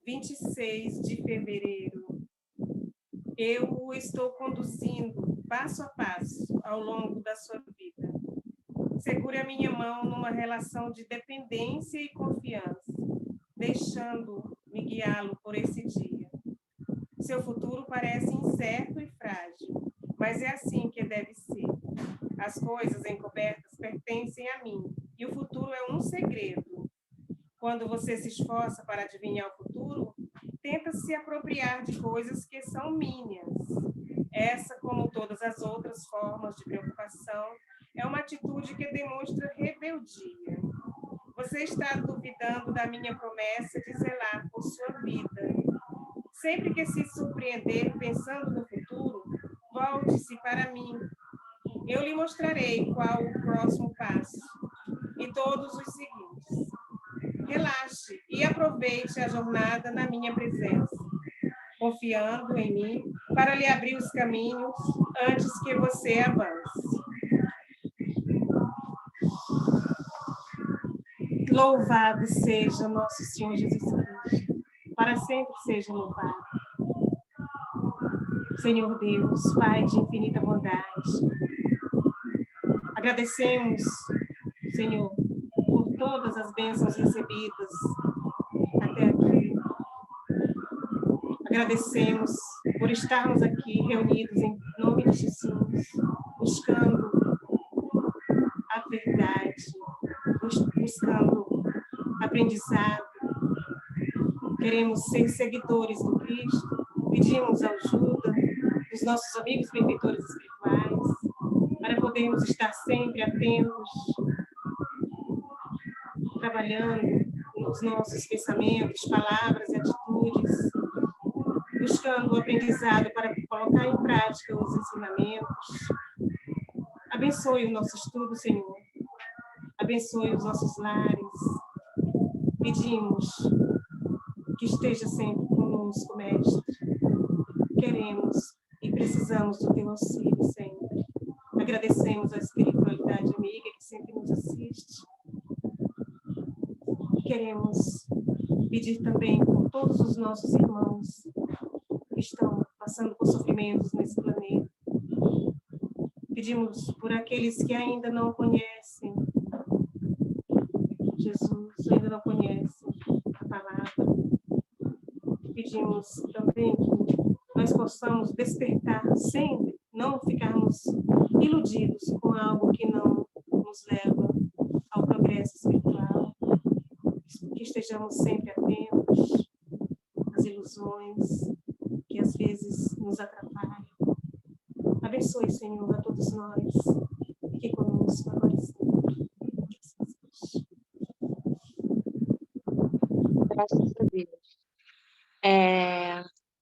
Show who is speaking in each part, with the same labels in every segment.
Speaker 1: 26 de fevereiro. Eu o estou conduzindo passo a passo ao longo da sua vida. Segure a minha mão numa relação de dependência e confiança, deixando-me guiá-lo por esse dia. Seu futuro parece incerto e frágil, mas é assim que deve ser. As coisas encobertas pertencem a mim, e o futuro é um segredo. Quando você se esforça para adivinhar o futuro, tenta se apropriar de coisas que são minhas. Essa, como todas as outras formas de preocupação, é uma atitude que demonstra rebeldia. Você está duvidando da minha promessa de zelar por sua vida. Sempre que se surpreender pensando no futuro, volte-se para mim. Eu lhe mostrarei qual o próximo passo e todos os seguintes. Relaxe e aproveite a jornada na minha presença, confiando em mim para lhe abrir os caminhos antes que você avance. Louvado seja nosso Senhor Jesus Cristo, para sempre seja louvado. Senhor Deus, Pai de infinita bondade, agradecemos, Senhor, por todas as bênçãos recebidas até aqui. Agradecemos por estarmos aqui reunidos em nome de Jesus, buscando a verdade, buscando aprendizado. Queremos ser seguidores do Cristo, pedimos ajuda dos nossos amigos benfeitores espirituais, para podermos estar sempre atentos, trabalhando nos nossos pensamentos, palavras e atitudes, buscando o aprendizado para colocar em prática os ensinamentos. Abençoe o nosso estudo, Senhor. Abençoe os nossos lares. Pedimos que esteja sempre conosco, Mestre. Queremos e precisamos do teu auxílio sempre. Agradecemos a espiritualidade amiga que sempre nos assiste. Queremos pedir também por todos os nossos irmãos que estão passando por sofrimentos nesse planeta. Pedimos por aqueles que ainda não conhecem Jesus, ainda não conhecem a palavra. Pedimos também que nós possamos despertar sempre, não ficarmos iludidos com algo que não nos leva ao progresso espiritual, que estejamos sempre atentos às ilusões que às vezes nos atrapalham. Abençoe, Senhor, a todos nós. Fique conosco agora e sempre.
Speaker 2: Graças a Deus.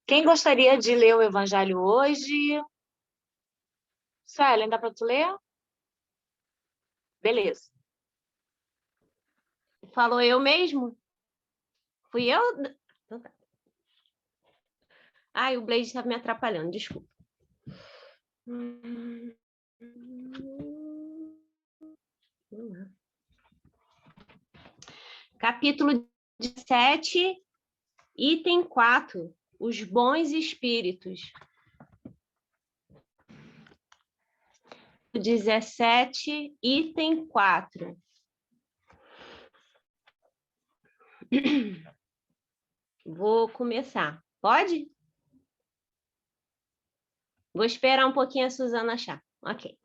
Speaker 2: Quem gostaria de ler o Evangelho hoje? Suelen, dá para tu ler? Beleza. Falou eu mesmo? Fui eu? Então tá. Ai, o Blaze estava me atrapalhando, desculpa. Capítulo 17, item 4, os bons espíritos. 17, item 4. Vou começar. Pode? Vou esperar um pouquinho a Suzana achar. Ok.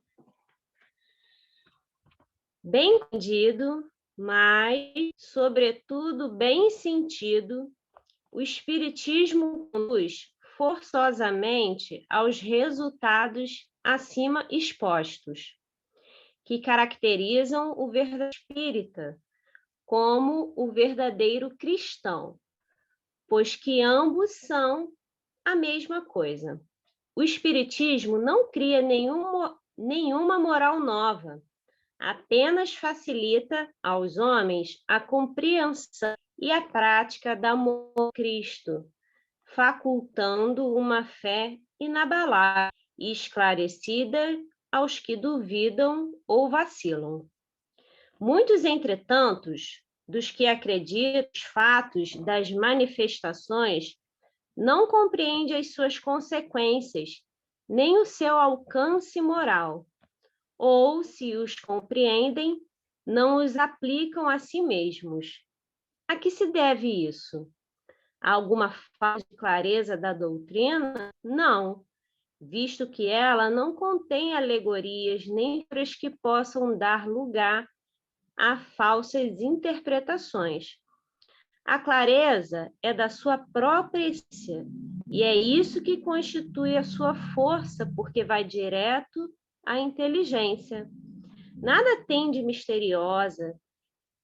Speaker 2: Bem entendido, mas, sobretudo, bem sentido, o Espiritismo conduz forçosamente aos resultados acima expostos, que caracterizam o verdadeiro espírita como o verdadeiro cristão, pois que ambos são a mesma coisa. O Espiritismo não cria nenhuma moral nova, apenas facilita aos homens a compreensão e a prática da moral de Cristo, facultando uma fé inabalável e esclarecida aos que duvidam ou vacilam. Muitos, entretanto, dos que acreditam nos fatos das manifestações não compreende as suas consequências, nem o seu alcance moral, ou, se os compreendem, não os aplicam a si mesmos. A que se deve isso? A alguma falta de clareza da doutrina? Não, visto que ela não contém alegorias nem figuras que possam dar lugar a falsas interpretações. A clareza é da sua própria essência, e é isso que constitui a sua força, porque vai direto à inteligência. Nada tem de misteriosa,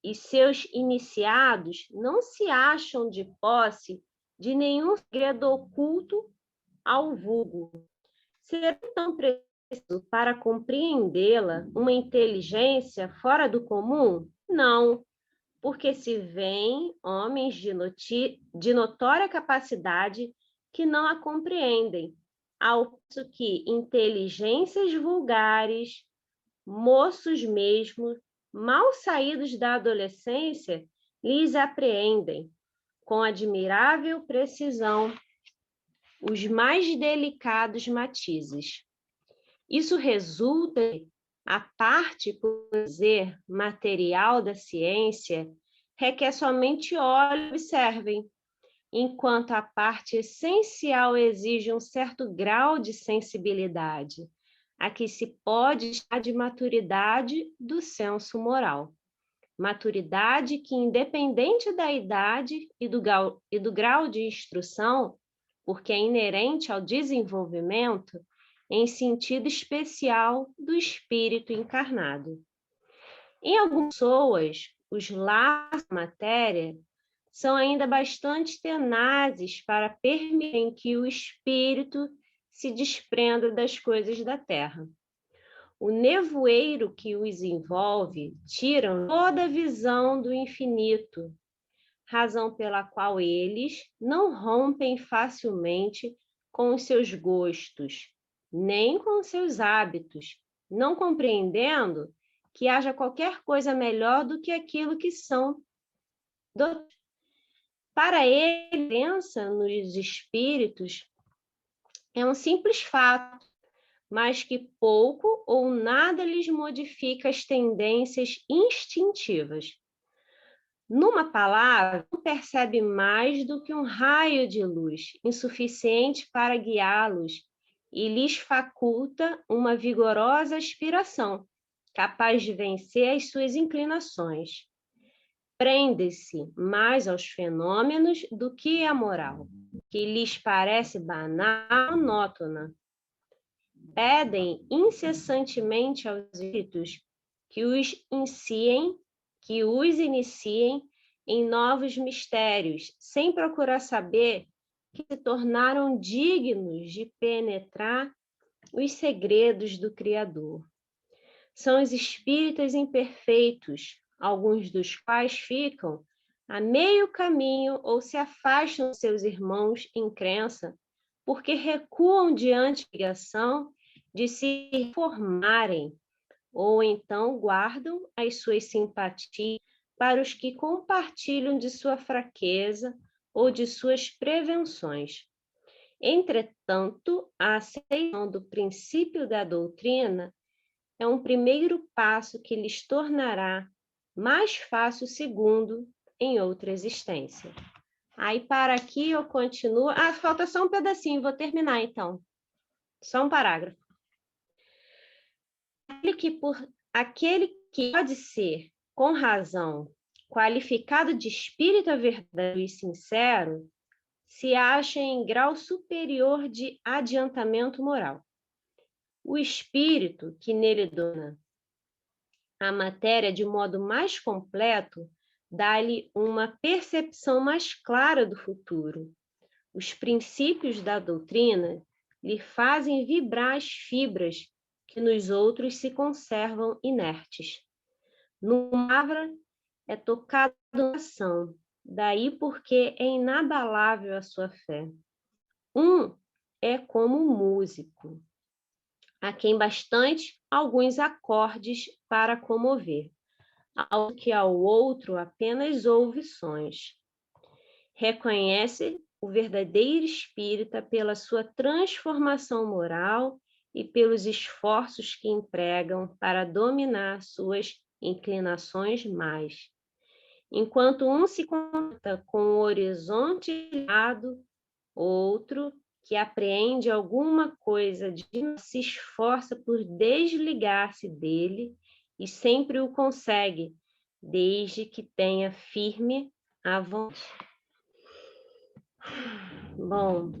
Speaker 2: e seus iniciados não se acham de posse de nenhum segredo oculto ao vulgo. Será tão preciso para compreendê-la uma inteligência fora do comum? Não, porque se vêem homens de notória capacidade que não a compreendem, ao passo que inteligências vulgares, moços mesmo, mal saídos da adolescência, lhes apreendem, com admirável precisão, os mais delicados matizes. Isso resulta a parte, por dizer, material da ciência, requer somente olhos que observem, enquanto a parte essencial exige um certo grau de sensibilidade, a que se pode chamar de maturidade do senso moral. Maturidade que, independente da idade e do grau de instrução, porque é inerente ao desenvolvimento, em sentido especial do espírito encarnado. Em algumas pessoas, os laços da matéria são ainda bastante tenazes para permitirem que o espírito se desprenda das coisas da terra. O nevoeiro que os envolve tira toda a visão do infinito, razão pela qual eles não rompem facilmente com os seus gostos, nem com seus hábitos, não compreendendo que haja qualquer coisa melhor do que aquilo que são. Para ele, a crença nos espíritos é um simples fato, mas que pouco ou nada lhes modifica as tendências instintivas. Numa palavra, não percebe mais do que um raio de luz, insuficiente para guiá-los, e lhes faculta uma vigorosa aspiração, capaz de vencer as suas inclinações. Prende-se mais aos fenômenos do que à moral, que lhes parece banal, monótona. Pedem incessantemente aos espíritos que os iniciem em novos mistérios, sem procurar saber que se tornaram dignos de penetrar os segredos do Criador. São os espíritas imperfeitos, alguns dos quais ficam a meio caminho ou se afastam de seus irmãos em crença, porque recuam diante da obrigação de se formarem, ou então guardam as suas simpatias para os que compartilham de sua fraqueza ou de suas prevenções. Entretanto, a aceitação do princípio da doutrina é um primeiro passo que lhes tornará mais fácil o segundo em outra existência. Aí, para aqui, eu continuo. Falta só um pedacinho, vou terminar, então. Só um parágrafo. Aquele que pode ser, com razão, qualificado de espírita verdadeiro e sincero, se acha em grau superior de adiantamento moral. O espírito que nele dona a matéria de modo mais completo dá-lhe uma percepção mais clara do futuro. Os princípios da doutrina lhe fazem vibrar as fibras que nos outros se conservam inertes. Numa palavra, é tocado no coração, daí porque é inabalável a sua fé. Um é como um músico, a quem bastante alguns acordes para comover. ao que ao outro apenas ouve sons. Reconhece o verdadeiro espírita pela sua transformação moral e pelos esforços que empregam para dominar suas inclinações mais. Enquanto um se conta com o horizonte lado, outro que apreende alguma coisa se esforça por desligar-se dele e sempre o consegue, desde que tenha firme a vontade. Bom,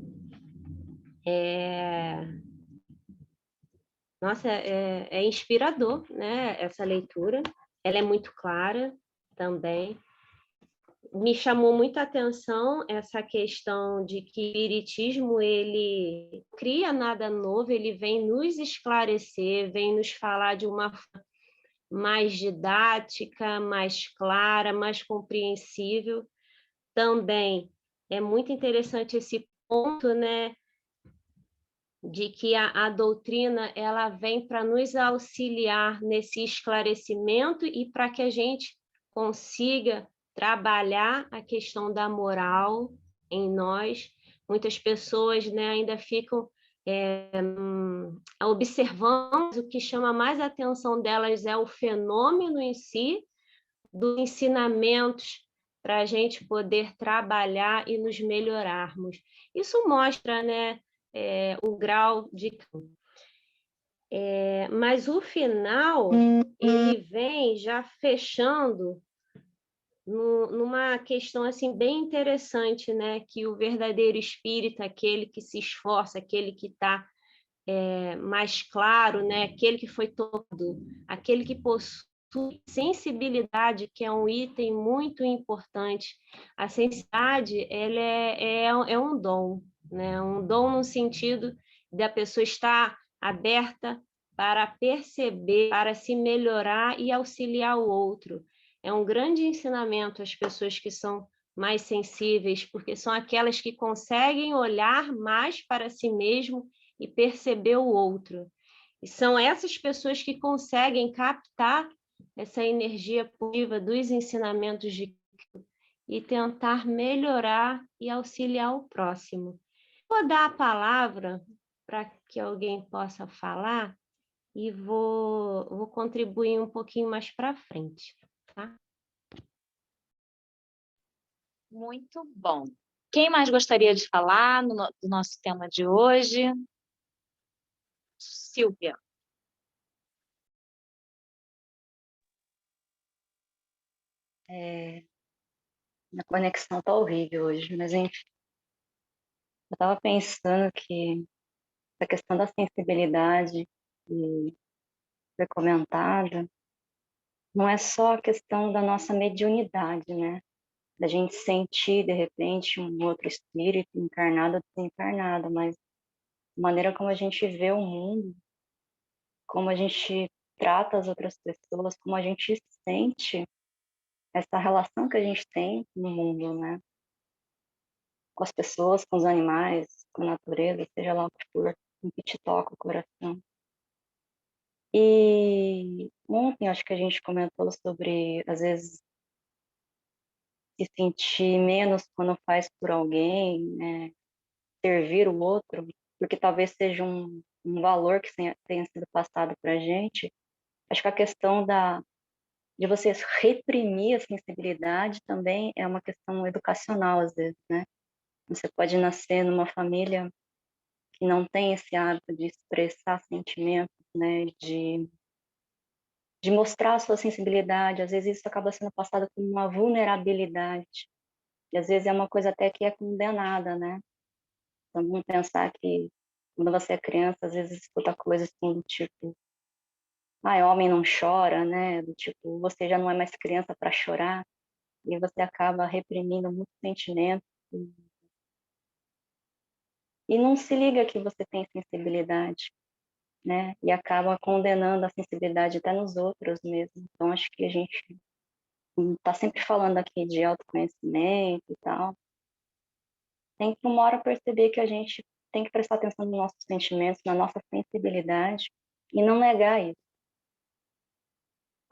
Speaker 2: nossa, é inspirador, né, essa leitura. Ela é muito clara também. Me chamou muita atenção essa questão de que o espiritismo ele cria nada novo, ele vem nos esclarecer, vem nos falar de uma forma mais didática, mais clara, mais compreensível. Também é muito interessante esse ponto, né, de que a doutrina ela vem para nos auxiliar nesse esclarecimento e para que a gente consiga trabalhar a questão da moral em nós. Muitas pessoas, né, ainda ficam observando, o que chama mais a atenção delas é o fenômeno em si, dos ensinamentos para a gente poder trabalhar e nos melhorarmos. Isso mostra, né, o grau de... mas o final, ele vem já fechando numa questão assim bem interessante, né, que o verdadeiro espírita, aquele que se esforça, aquele que está mais claro, né, aquele que foi todo, aquele que possui sensibilidade, que é um item muito importante. A sensibilidade, ela é um dom, né? Um dom no sentido da pessoa estar aberta para perceber, para se melhorar e auxiliar o outro. É um grande ensinamento às pessoas que são mais sensíveis, porque são aquelas que conseguem olhar mais para si mesmo e perceber o outro. E são essas pessoas que conseguem captar essa energia positiva dos ensinamentos de Cristo e tentar melhorar e auxiliar o próximo. Vou dar a palavra para que alguém possa falar e vou contribuir um pouquinho mais para frente, tá?
Speaker 3: Muito bom. Quem mais gostaria de falar do nosso tema de hoje? Silvia.
Speaker 4: A conexão tá horrível hoje, mas enfim. Eu estava pensando que a questão da sensibilidade que foi comentada não é só a questão da nossa mediunidade, né? Da gente sentir, de repente, um outro espírito encarnado ou desencarnado, mas a maneira como a gente vê o mundo, como a gente trata as outras pessoas, como a gente sente essa relação que a gente tem no mundo, né? Com as pessoas, com os animais, com a natureza, seja lá o que for, o que te toca o coração. E ontem acho que a gente comentou sobre, às vezes, se sentir menos quando faz por alguém, né? Servir o outro, porque talvez seja um valor que tenha sido passado para a gente. Acho que a questão de você reprimir a sensibilidade também é uma questão educacional, às vezes, né? Você pode nascer numa família que não tem esse hábito de expressar sentimentos, né? De mostrar a sua sensibilidade. Às vezes isso acaba sendo passado como uma vulnerabilidade. E às vezes é uma coisa até que é condenada, né? Então vamos pensar que quando você é criança, às vezes escuta coisas como do tipo, homem não chora, né? Do tipo, você já não é mais criança para chorar, e você acaba reprimindo muitos sentimentos e não se liga que você tem sensibilidade, né? E acaba condenando a sensibilidade até nos outros mesmo. Então acho que a gente está sempre falando aqui de autoconhecimento e tal. Tem que uma hora perceber que a gente tem que prestar atenção nos nossos sentimentos, na nossa sensibilidade e não negar isso.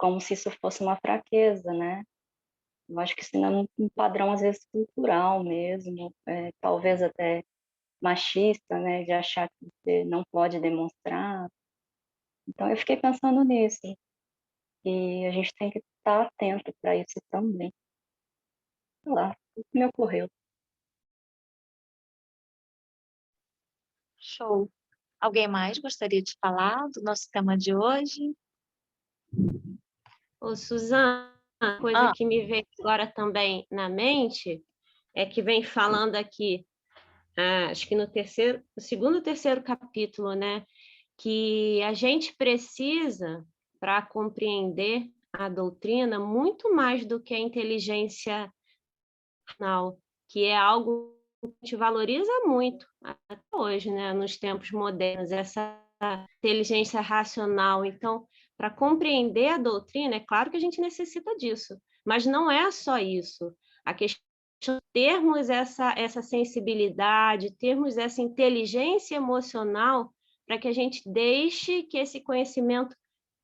Speaker 4: como se isso fosse uma fraqueza, né? Eu acho que isso ainda é um padrão, às vezes, cultural mesmo, talvez até machista, né? De achar que você não pode demonstrar. Então, eu fiquei pensando nisso. E a gente tem que estar atento para isso também. Sei lá, o que me ocorreu.
Speaker 3: Show. Alguém mais gostaria de falar do nosso tema de hoje?
Speaker 2: Ô, Suzana, uma coisa que me veio agora também na mente é que vem falando aqui, acho que no segundo ou terceiro capítulo, né? Que a gente precisa, para compreender a doutrina, muito mais do que a inteligência racional, que é algo que a gente valoriza muito até hoje, né? Nos tempos modernos, essa inteligência racional. Então, para compreender a doutrina, é claro que a gente necessita disso, mas não é só isso. A questão de termos essa sensibilidade, termos essa inteligência emocional, para que a gente deixe que esse conhecimento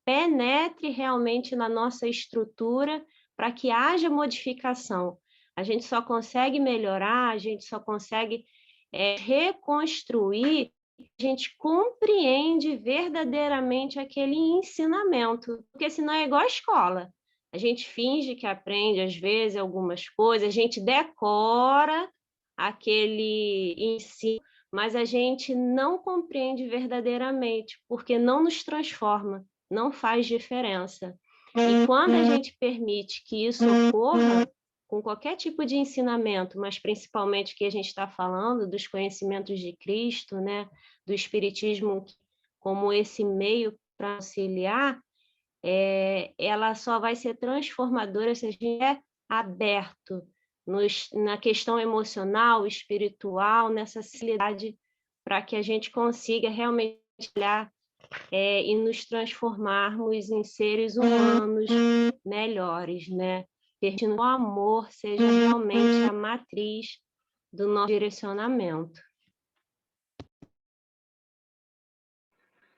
Speaker 2: penetre realmente na nossa estrutura, para que haja modificação. A gente só consegue melhorar, a gente só consegue reconstruir, a gente compreende verdadeiramente aquele ensinamento, porque senão é igual a escola. A gente finge que aprende, às vezes, algumas coisas, a gente decora aquele ensino, mas a gente não compreende verdadeiramente, porque não nos transforma, não faz diferença. E quando a gente permite que isso ocorra, com qualquer tipo de ensinamento, mas principalmente que a gente está falando dos conhecimentos de Cristo, né, do Espiritismo como esse meio para auxiliar, ela só vai ser transformadora se a gente é aberto na questão emocional, espiritual, nessa facilidade para que a gente consiga realmente olhar e nos transformarmos em seres humanos melhores, né? Permitindo que o amor seja realmente a matriz do nosso direcionamento.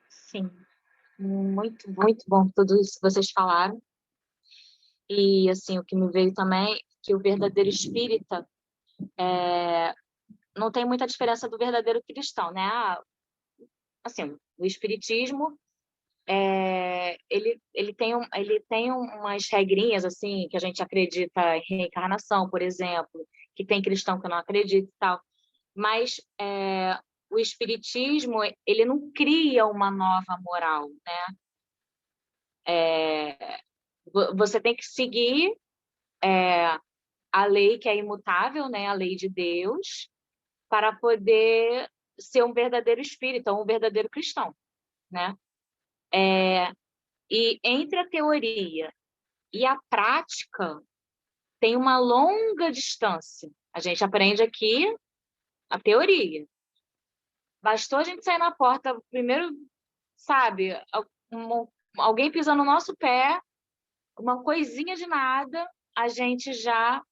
Speaker 3: Sim, muito, muito bom tudo isso que vocês falaram. E, assim, o que me veio também é que o verdadeiro espírita não tem muita diferença do verdadeiro cristão, né? Assim, o espiritismo, ele tem umas regrinhas, assim, que a gente acredita em reencarnação, por exemplo, que tem cristão que não acredita e tal. Mas o espiritismo, ele não cria uma nova moral, né? Você tem que seguir a lei que é imutável, né? A lei de Deus, para poder ser um verdadeiro espírita, um verdadeiro cristão, né? E entre a teoria e a prática tem uma longa distância. A gente aprende aqui a teoria. Bastou a gente sair na porta, primeiro, sabe, alguém pisando no nosso pé, uma coisinha de nada, a gente já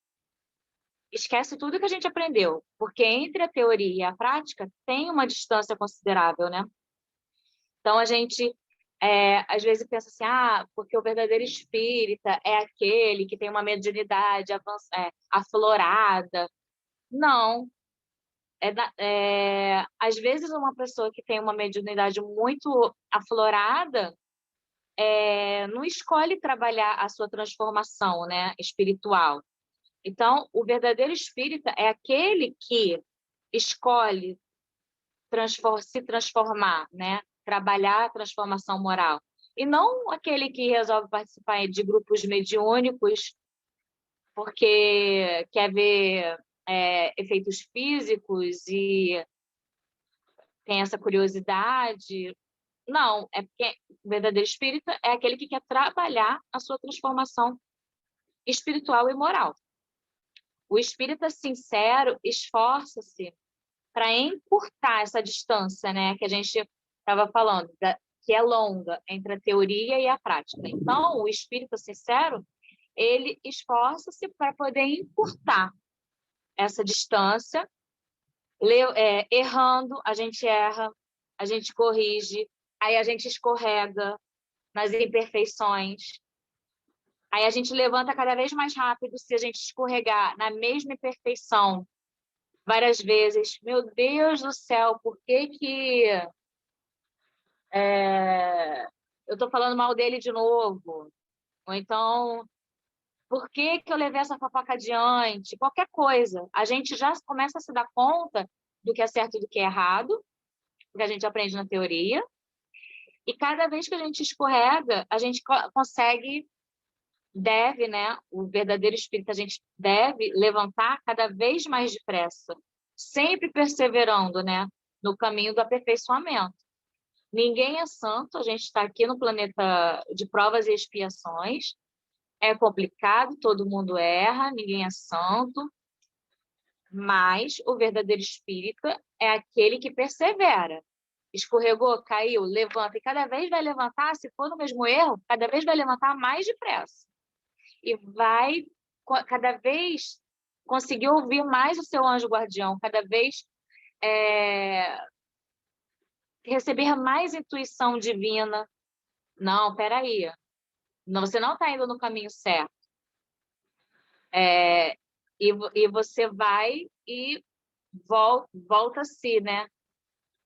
Speaker 3: esquece tudo que a gente aprendeu, porque entre a teoria e a prática tem uma distância considerável, né? Então, a gente, às vezes, pensa assim, porque o verdadeiro espírita é aquele que tem uma mediunidade aflorada. Não. Às vezes, uma pessoa que tem uma mediunidade muito aflorada não escolhe trabalhar a sua transformação, né, espiritual. Então, o verdadeiro espírita é aquele que escolhe se transformar, né? Trabalhar a transformação moral. E não aquele que resolve participar de grupos mediúnicos porque quer ver efeitos físicos e tem essa curiosidade. Não, é porque o verdadeiro espírita é aquele que quer trabalhar a sua transformação espiritual e moral. O espírita sincero esforça-se para encurtar essa distância, né, que a gente estava falando, que é longa entre a teoria e a prática. Então, o espírita sincero, ele esforça-se para poder encurtar essa distância, errando, a gente erra, a gente corrige, aí a gente escorrega nas imperfeições, Aí a gente levanta cada vez mais rápido se a gente escorregar na mesma imperfeição várias vezes. Meu Deus do céu, por que que eu estou falando mal dele de novo? Ou então, por que que eu levei essa fofoca adiante? Qualquer coisa. A gente já começa a se dar conta do que é certo e do que é errado, porque a gente aprende na teoria. E cada vez que a gente escorrega, a gente deve, né? O verdadeiro espírito, a gente deve levantar cada vez mais depressa, sempre perseverando, né? No caminho do aperfeiçoamento. Ninguém é santo, a gente está aqui no planeta de provas e expiações. É complicado, todo mundo erra, ninguém é santo, mas o verdadeiro espírita é aquele que persevera. Escorregou, caiu, levanta, e cada vez vai levantar, se for no mesmo erro, cada vez vai levantar mais depressa. E vai cada vez conseguir ouvir mais o seu anjo guardião, cada vez receber mais intuição divina. Não, peraí, você não está indo no caminho certo. E você vai e volta-se, né?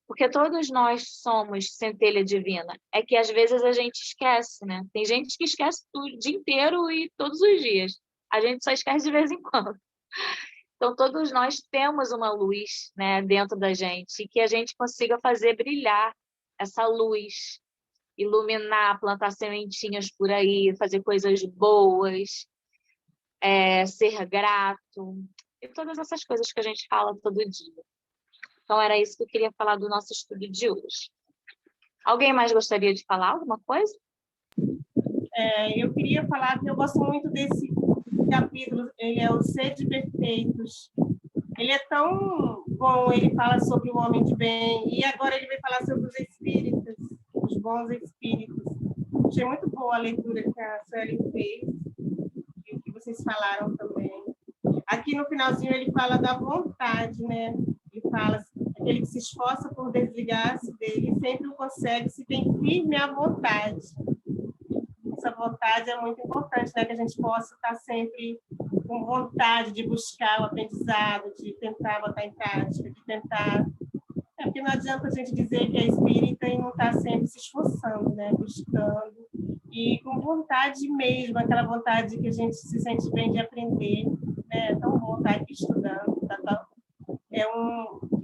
Speaker 3: Porque todos nós somos centelha divina. É que às vezes a gente esquece, né? Tem gente que esquece o dia inteiro e todos os dias. A gente só esquece de vez em quando. Então, todos nós temos uma luz, né, dentro da gente, e que a gente consiga fazer brilhar essa luz, iluminar, plantar sementinhas por aí, fazer coisas boas, ser grato, e todas essas coisas que a gente fala todo dia. Então, era isso que eu queria falar do nosso estudo de hoje. Alguém mais gostaria de falar alguma coisa?
Speaker 1: Eu queria falar que eu gosto muito desse capítulo, ele é o Sede Perfeitos. Ele é tão bom, ele fala sobre o homem de bem, e agora ele vai falar sobre os espíritos, os bons espíritos. Achei muito boa a leitura que a Sueli fez, e o que vocês falaram também. Aqui no finalzinho ele fala da vontade, né? Ele fala aquele que se esforça por desligar-se dele sempre o consegue se tem firme a vontade. Essa vontade é muito importante, né? Que a gente possa estar sempre com vontade de buscar o aprendizado, de tentar botar em prática, de tentar... porque não adianta a gente dizer que é espírita e não estar sempre se esforçando, né? Buscando. E com vontade mesmo, aquela vontade que a gente se sente bem de aprender, né? É tão bom estar aqui estudando.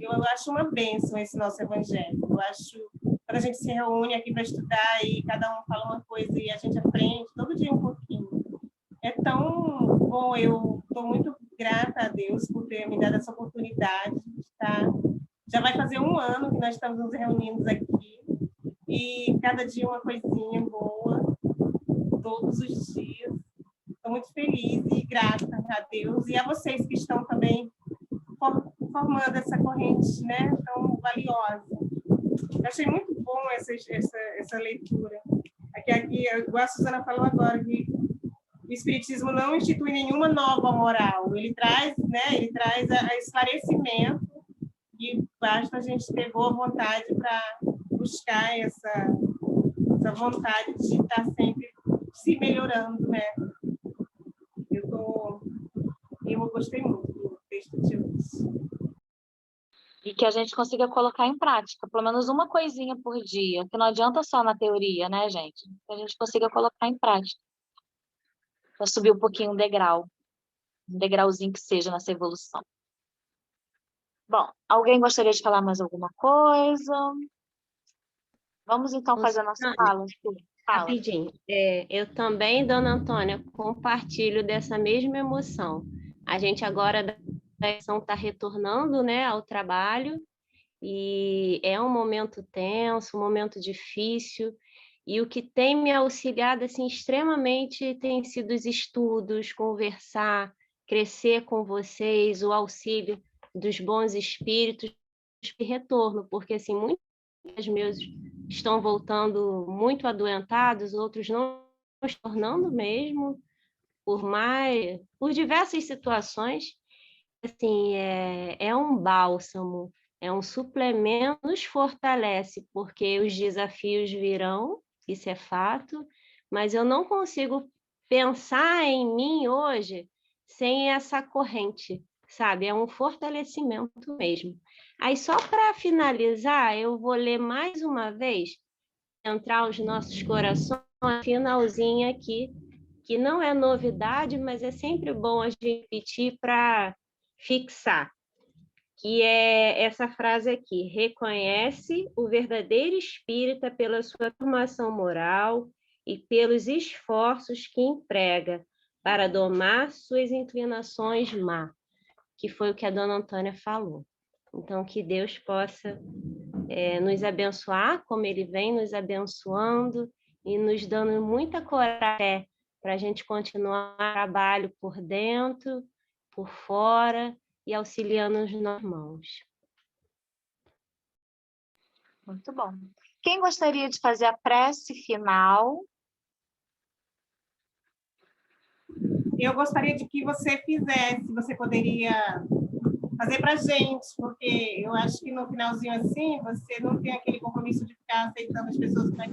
Speaker 1: Eu acho uma bênção esse nosso evangelho. Eu acho, quando a gente se reúne aqui para estudar e cada um fala uma coisa e a gente aprende todo dia um pouquinho. É tão bom, eu estou muito grata a Deus por ter me dado essa oportunidade de estar. Já vai fazer 1 ano que nós estamos nos reunindo aqui e cada dia uma coisinha boa, todos os dias. Estou muito feliz e grata a Deus e a vocês que estão também formando essa corrente, né, tão valiosa. Eu achei muito bom essa leitura. Aqui, igual a Suzana falou agora, que o Espiritismo não institui nenhuma nova moral. Ele traz a esclarecimento e basta a gente ter boa vontade para buscar essa vontade de estar sempre se melhorando, né? Eu gostei muito do texto de hoje.
Speaker 3: E que a gente consiga colocar em prática, pelo menos uma coisinha por dia, que não adianta só na teoria, né, gente? Que a gente consiga colocar em prática. Para subir um pouquinho um degrauzinho que seja nessa evolução. Bom, alguém gostaria de falar mais alguma coisa? Vamos então fazer a nossa fala.
Speaker 2: Rapidinho. Eu também, dona Antônia, compartilho dessa mesma emoção. A gente agora está retornando, né, ao trabalho e é um momento tenso, um momento difícil, e o que tem me auxiliado assim, extremamente tem sido os estudos, conversar, crescer com vocês, o auxílio dos bons espíritos e retorno, porque assim, muitos meus estão voltando muito adoentados, outros não estão tornando mesmo, por diversas situações. Assim, é um bálsamo, é um suplemento, nos fortalece, porque os desafios virão, isso é fato, mas eu não consigo pensar em mim hoje sem essa corrente, sabe? É um fortalecimento mesmo. Aí, só para finalizar, eu vou ler mais uma vez, entrar os nossos corações, finalzinho aqui, que não é novidade, mas é sempre bom a gente repetir para fixar, que é essa frase aqui: reconhece o verdadeiro espírita pela sua formação moral e pelos esforços que emprega para domar suas inclinações má, que foi o que a dona Antônia falou. Então, que Deus possa nos abençoar, como Ele vem nos abençoando e nos dando muita coragem para a gente continuar o trabalho por dentro, por fora e auxiliando os nossos irmãos.
Speaker 3: Muito bom. Quem gostaria de fazer a prece final?
Speaker 1: Eu gostaria de que você fizesse, você poderia fazer para a gente, porque eu acho que no finalzinho assim, você não tem aquele compromisso de ficar aceitando as pessoas para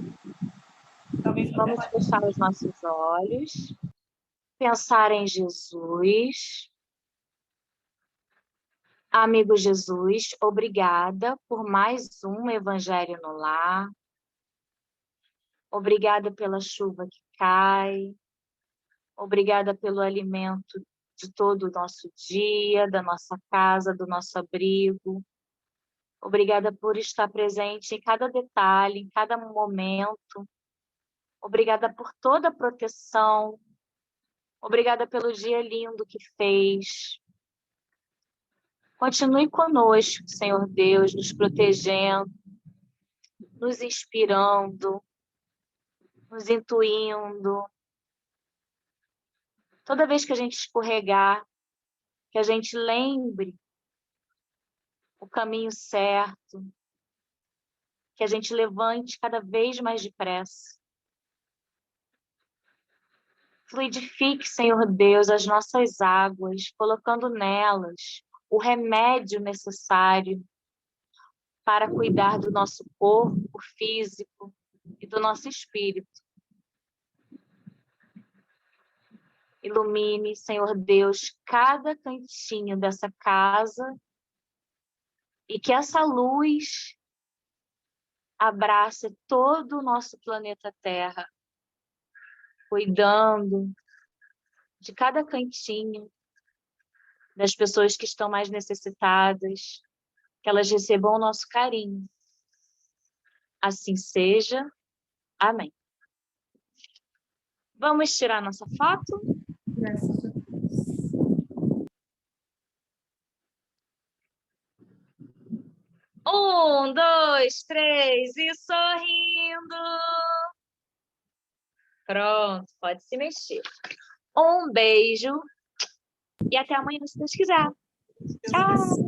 Speaker 1: talvez
Speaker 3: Vamos fechar os nossos olhos, pensar em Jesus. Amigo Jesus, obrigada por mais um Evangelho no Lar. Obrigada pela chuva que cai. Obrigada pelo alimento de todo o nosso dia, da nossa casa, do nosso abrigo. Obrigada por estar presente em cada detalhe, em cada momento. Obrigada por toda a proteção. Obrigada pelo dia lindo que fez. Continue conosco, Senhor Deus, nos protegendo, nos inspirando, nos intuindo. Toda vez que a gente escorregar, que a gente lembre o caminho certo, que a gente levante cada vez mais depressa. Fluidifique, Senhor Deus, as nossas águas, colocando nelas o remédio necessário para cuidar do nosso corpo físico e do nosso espírito. Ilumine, Senhor Deus, cada cantinho dessa casa e que essa luz abrace todo o nosso planeta Terra, cuidando de cada cantinho, das pessoas que estão mais necessitadas, que elas recebam o nosso carinho. Assim seja. Amém. Vamos tirar nossa foto?
Speaker 1: Graças a Deus.
Speaker 3: 1, 2, 3 e sorrindo. Pronto, pode se mexer. Um beijo e até amanhã, se Deus quiser. Tchau!